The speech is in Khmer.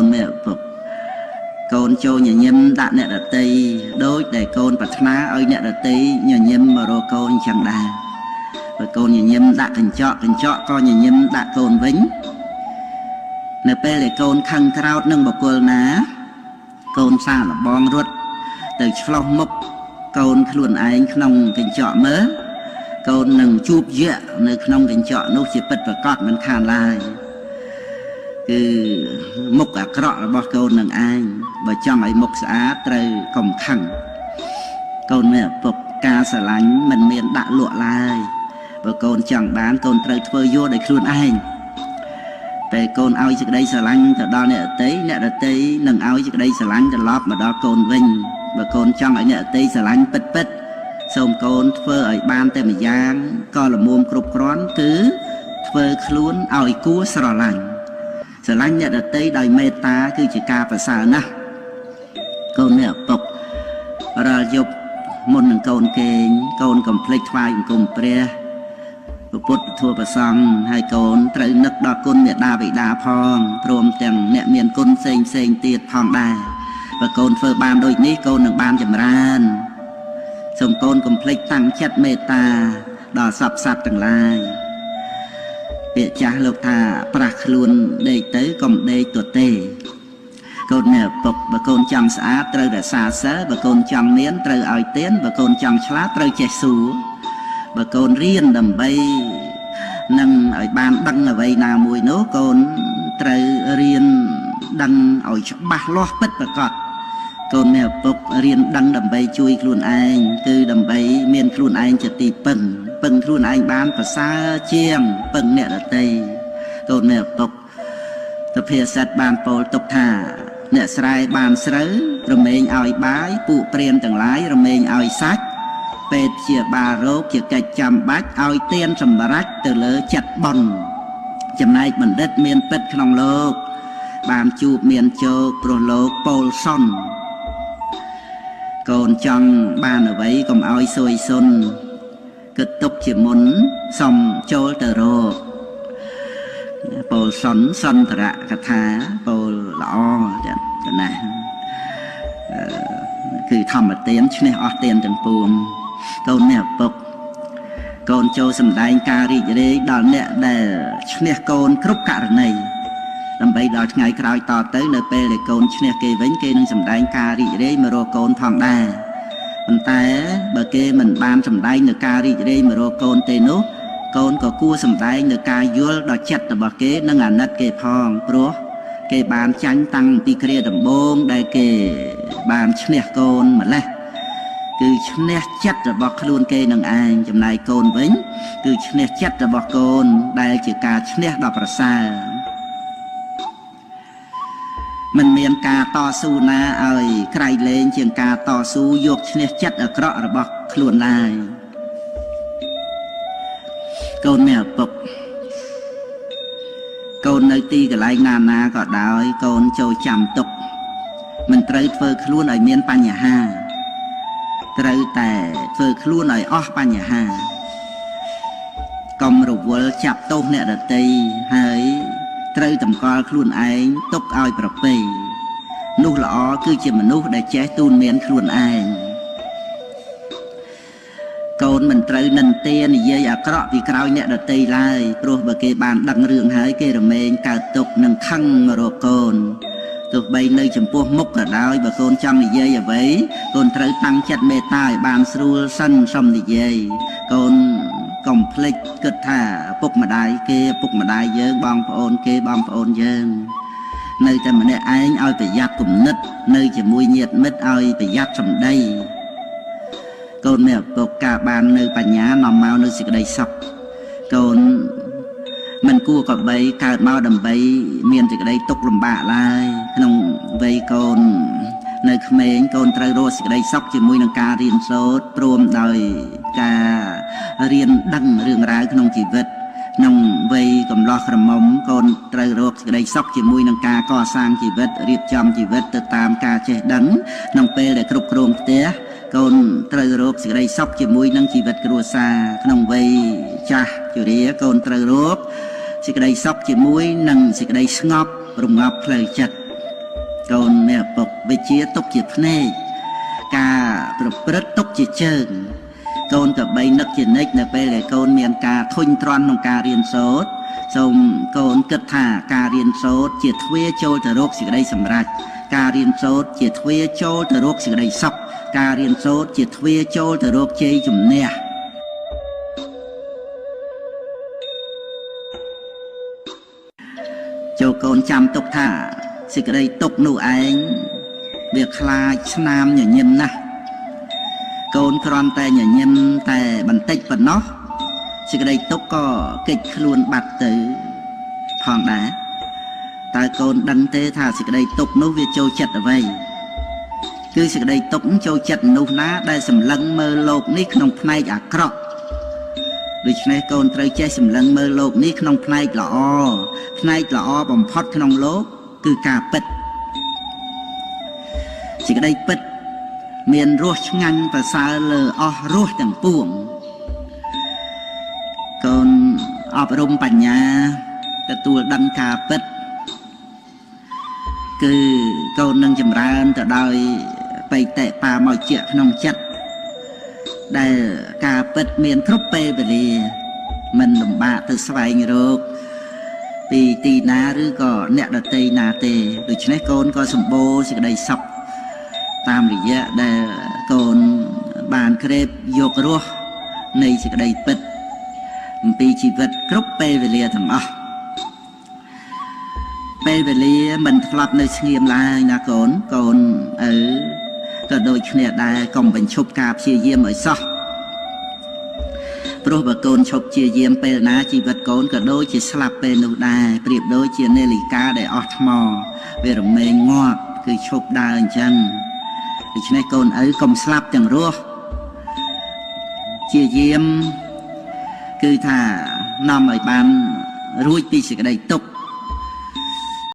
នមេពុកកូនចូលញញឹមដាក់អ្នកដតីដូចដែលកូនប្រាថ្នាឲ្យអ្នកដតីញញឹមមករកកូនចឹងដែរបើកូនញញឹមដាក់កញ្ចក់ក៏ញញឹមដាក់កូនវិញនៅពេលដែលកូនខឹងក្រោធនឹងបុគ្គលណាកូនសាកល្បងរត់ទៅឆ្លោះមុខកូនខ្លួនឯងក្នុងកញ្ចក់មើលកូននឹងជួបយៈនៅក្នុងកញ្ចក់នោះជាពិតប្រាកដមិនខានឡើយគឺមុខអាក្រក់របស់កូននឹងឯងបើចង់ឲ្យមុខស្អាតត្រូវកុំខឹងកូនមានឪពុកការស្រឡាញ់មិនមានដាក់លក់ឡើយបើកូនចង់បានកូនត្រូវធ្វើយកដោយខ្លួនឯងតែកូនឲ្យសេចក្តីស្រឡាញ់ទៅដល់អ្នកដទៃនឹងឲ្យសេចក្តីស្រឡាញ់ត្រឡប់មកដល់កូនវិញបើកូនចង់ឲ្យអ្នកដទៃស្រឡាញ់ពិតសូមកូនធ្វើឲ្យបានតែម្យ៉ាងក៏ល្មមគ្រប់គ្រាន់គឺធ្វើខ្លួនឲ្យគួរស្រឡាញ់អ្នកដទៃដោយមេត្តាគឺជាការប្រសើរណាស់កូនមានឪពុករាល់យប់មុននឹងកូនកេងកូនកុំភ្លេចថ្វាយបង្គំព្រះពុទ្ធធម៌ប្រសង្ឃហើយកូនត្រូវនឹកដល់គុណមេដាបិតាផងព្រមទាំងអ្នកមានគុណផ្សេងទៀតផងដែរបើកូនធ្វើបានដូចនេះកូននឹងបានចម្រើនសូមកូនកុំភ្លេចតាំងចិត្តមេត្តាដល់សពសត្វទាំងឡាយពាក្យចាស់លោកថាប្រាស់ខ្លួនដេកទៅកុំដេកទទេកូនមានឪពុកបើកូនចង់ស្អាតត្រូវរក្សាសិលបើកូនចង់មានត្រូវឲ្យទានបើកូនចង់ឆ្លាតត្រូវចេះសួរបើកូនរៀនដើម្បីនឹងឲ្យបានដឹងអ្វីណាមួយនោះកូនត្រូវរៀនដឹងឲ្យច្បាស់លាស់ពិតប្រាកដកូនមានឪពុករៀនដឹងដើម្បីជួយខ្លួនឯងគឺដើម្បីមានខ្លួនឯងជាទីពឹងខ្លួនឯងបានប្រសើរជាងពឹងអ្នកដទៃកូនមានឪពុកសុភាសិតបានពោលទុកថាអ្នកស្រែបានស្រូវរមែងឲ្យបាយពួកព្រានទាំងឡាយរមែងឲ្យសាច់ពេទ្យជាបាលរោគជាកិច្ចចាំបាច់ឲ្យទានសម្រេចទៅលើចិត្តបុណ្យចំណែកបណ្ឌិតមានពិតក្នុងលោកបានជួបមានជោគព្រោះលោកពោលសុនកូនចង់បានអ្វីកុំឲ្យសួយសុនគិតទុកជាមុនសុំចូលទៅរកពោលសុនសន្តរកថាពោលល្អចា៎ណាគឺធម្មទានឈ្នះអស់ទានទាំងពួងកូនមានឪពុកកូនចូលសម្ដែងការរីករាយដល់អ្នកដែលឈ្នះកូនគ្រប់ករណីដើម្បីដល់ថ្ងៃក្រោយតទៅនៅពេលដែលកូនឈ្នះគេវិញគេនឹងសម្ដែងការរីករាយមករកកូនផងដែរប៉ុន្តែបើគេមិនបានសម្ដែងនៅការរីករាយមករកកូនទេនោះកូនក៏គួរសម្ដែងនៅការយល់ដល់ចិត្តរបស់គេនិងអាណិតគេផងព្រោះគេបានចាញ់តាំងពីគ្រាដំបូងដែលគេបានឈ្នះកូនម្លេះគឺឈ្នះចិត្តរបស់ខ្លួនគេនឹងឯងចំណែកកូនវិញគឺឈ្នះចិត្តរបស់កូនដែលជាការឈ្នះដ៏ប្រសើរមិនមានការតស៊ូណាឲ្យក្រៃលែងជាងការតស៊ូយកឈ្នះចិត្តអាក្រក់របស់ខ្លួនឡើយកូនមានឪពុកកូននៅទីកន្លែងណាក៏ដោយកូនចូលចាំទុកមិនត្រូវធ្វើខ្លួនឲ្យមានបញ្ហាត្រូវតែធ្វើខ្លួនឲ្យអស់បញ្ហាកុំរវល់ចាប់ទោសអ្នកដទៃហើយត្រូវតម្កល់ខ្លួនឯងទុកឲ្យប្រពៃនោះល្អគឺជាមនុស្សដែលចេះទូនមានខ្លួនឯងកូនមិនត្រូវនិន្ទានិយាយអាក្រក់ពីក្រោយអ្នកដទៃឡើយព្រោះបើគេបានដឹងរឿងហើយគេរមែងកើតទុកនឹងខឹងមករកកូនទោះបីនៅចំពោះមុខក៏ដោយបើកូនចង់និយាយអ្វីកូនត្រូវតាំងចិត្តមេត្តាឲ្យបានស្រួលសិនសុំនិយាយកូនកុំភ្លេចគិតថាឪពុកម្ដាយគេឪពុកម្ដាយយើងបងប្អូនគេបងប្អូនយើងនៅតែម្នាក់ឯងឲ្យប្រយ័ត្នគំនិតនៅជាមួយញាតិមិត្តឲ្យប្រយ័ត្នសម្ដីកូនមានឪពុកការបាននៅបញ្ញានាំមកនៅសេចក្តីសុខកូនមិនគួរក៏បីកើតមកដើម្បីមានសេចក្តីទុក្ខលំបាកឡើយក្នុងវ័យកូននៅក្មេងកូនត្រូវរកសេចក្តីសុខជាមួយនឹងការរៀនសូត្រព្រមដោយការរៀនដឹងរឿងរ៉ាវក្នុងជីវិតក្នុងវ័យកំឡោះក្រមុំកូនត្រូវរកសេចក្តីសុខជាមួយនឹងការកសាងជីវិតរៀបចំជីវិតទៅតាមការចេះដឹងក្នុងពេលដែលគ្រប់គ្រងផ្ទះកូនត្រូវរកសេចក្តីសុខជាមួយនឹងជីវិតគ្រួសារក្នុងវ័យចាស់ជរាកូនត្រូវរកសេចក្តីសុខជាមួយនឹងសេចក្តីស្ងប់រងាប់ផ្លូវចិត្ត កូនមានឪពុកវិជាទុកជាភ្នែកការប្រព្រឹត្តទុកជាជើងកូនក៏បីនឹកជានិច្ចនៅពេលដែលកូនមានការធុញទ្រាន់ក្នុងការរៀនសូត្រសូមកូនគិតថាការរៀនសូត្រជាទ្វារចូលទៅរកសេចក្តីសម្រេចការរៀនសូត្រជាទ្វារចូលទៅរកសេចក្តីសុខការរៀនសូត្រជាទ្វារចូលទៅរកជ័យជំនះចូលកូនចាំទុកថាសេចក្តីទុកនោះឯងវាខ្លាចស្នាមញញឹមណាស់កូនគ្រាន់តែញញឹមតែបន្តិចប៉ុណ្ណោះសេចក្តីទុកក៏គេចខ្លួនបាត់ទៅផងដែរតើកូនដឹងទេថាសេចក្តីទុកនោះវាចូលចិត្តអ្វីគឺសេចក្តីទុកចូលចិត្តមនុស្សណាដែលសម្លឹងមើលលោកនេះក្នុងផ្នែកអាក្រក់ដូច្នេះកូនត្រូវចេះសម្លឹងមើលលោកនេះក្នុងផ្នែកល្អផ្នែកល្អបំផុតក្នុងលោកគឺការពិតសេចក្តីពិតមានរសឆ្ងាញ់ប្រសើរលើអស់រសទាំងពួងកូនអប់រំបញ្ញាទទួលដឹងការពិតគឺកូននឹងចម្រើនទៅដោយបៃតេបាមកជាក្នុងចិត្តដែលការពិតមានគ្រប់ពេលវេលាមិនលំបាកទៅស្វែងរកពីទីណាឬក៏អ្នកដទៃណាទេដូច្នេះកូនក៏សម្បូរសេចក្តីសុខតាមរយៈដែលកូនបានក្រេបយករស់នៃសេចក្តីពិតអំពីជីវិតគ្រប់ពេលវេលាទាំងអស់ពេលវេលាមិនធ្លាប់នៅស្ងៀមឡើយណាកូនក៏ដូចគ្នាដែរកុំបញ្ឈប់ការព្យាយាមឲ្យសោះព្រោះបើកូនឈប់ព្យាយាមពេលណាជីវិតកូនក៏ដូចជាស្លាប់ពេលនោះដែរប្រៀបដូចជានាឡិកាដែលអស់ថ្មវារមែងងាប់គឺឈប់ដើរអញ្ចឹងដូច្នេះកូនឪកុំស្លាប់ទាំងរស់ព្យាយាមគឺថានាំឲ្យបានរួចពីសេចក្តីទុក្ខ